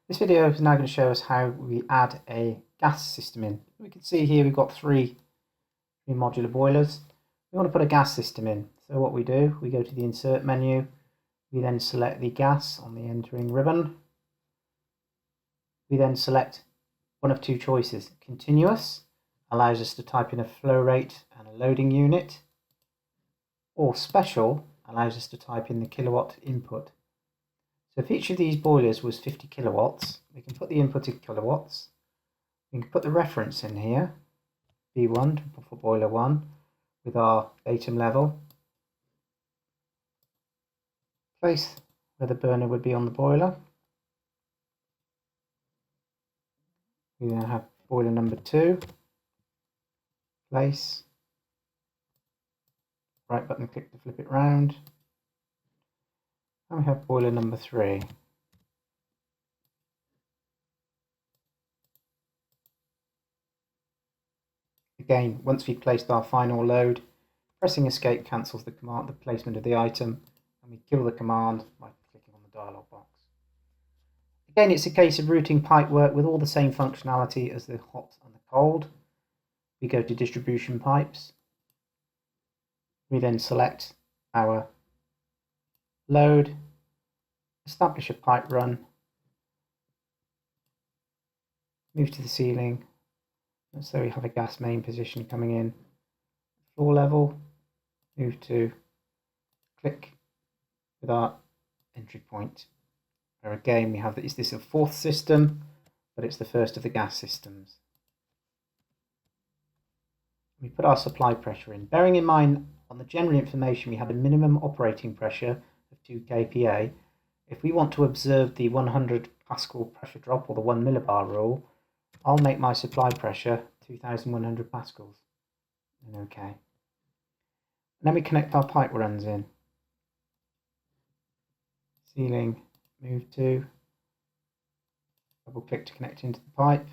This video is now going to show us how we add a gas system in. We can see here we've got three modular boilers. We want to put a gas system in. So what we do, we go to the insert menu, we then select the gas on the entering ribbon. We then select one of two choices. Continuous allows us to type in a flow rate and a loading unit, or special allows us to type in the kilowatt input. So if each of these boilers was 50 kilowatts, we can put the input in kilowatts. We can put the reference in here, B1 for boiler 1, with our datum level. Place where the burner would be on the boiler. We then have boiler number 2. Place. Right button click to flip it round. And we have boiler number 3. Again, once we've placed our final load, pressing escape cancels the placement of the item, and we kill the command by clicking on the dialog box. Again, it's a case of routing pipework with all the same functionality as the hot and the cold. We go to distribution pipes. We then select our load, establish a pipe run, move to the ceiling, and so we have a gas main position coming in, floor level, move to click with our entry point, where again we have, is this a fourth system, but it's the first of the gas systems. We put our supply pressure in, bearing in mind on the general information we have a minimum operating pressure of 2 kPa. If we want to observe the 100 Pascal pressure drop or the 1 millibar rule, I'll make my supply pressure 2100 pascals. And OK. And then we connect our pipe runs in. Ceiling, move to, double click to connect into the pipe.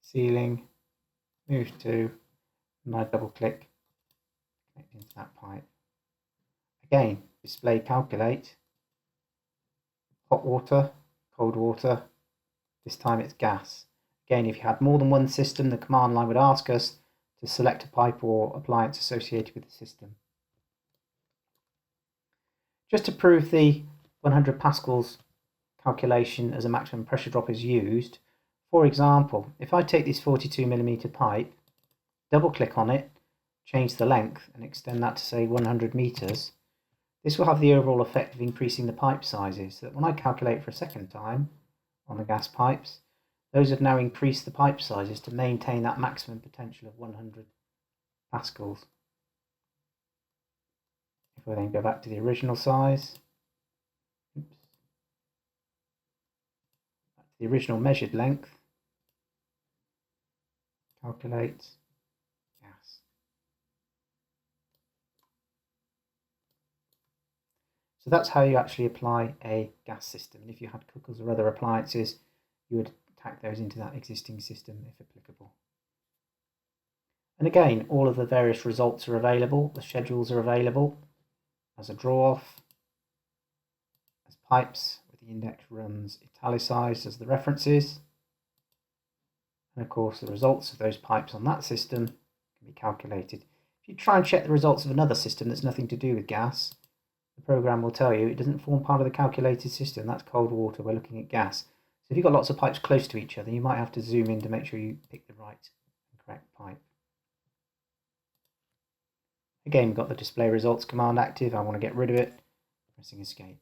Ceiling, move to, and I double click, connect into that pipe. Again, display calculate, hot water, cold water, this time it's gas. Again, if you had more than one system, the command line would ask us to select a pipe or appliance associated with the system. Just to prove the 100 pascals calculation as a maximum pressure drop is used, for example, if I take this 42mm pipe, double click on it, change the length and extend that to say 100 meters, this will have the overall effect of increasing the pipe sizes, so that when I calculate for a second time on the gas pipes, those have now increased the pipe sizes to maintain that maximum potential of 100 pascals. If we then go back to the original size, back to the original measured length, calculate gas. So that's how you actually apply a gas system. And if you had cookers or other appliances, you would tack those into that existing system if applicable. And again, all of the various results are available. The schedules are available as a draw off, as pipes with the index runs italicized as the references. And of course, the results of those pipes on that system can be calculated. If you try and check the results of another system that's nothing to do with gas, the program will tell you it doesn't form part of the calculated system. That's cold water. We're looking at gas. So if you've got lots of pipes close to each other, you might have to zoom in to make sure you pick the right and correct pipe. Again, we've got the display results command active. I want to get rid of it. Pressing escape.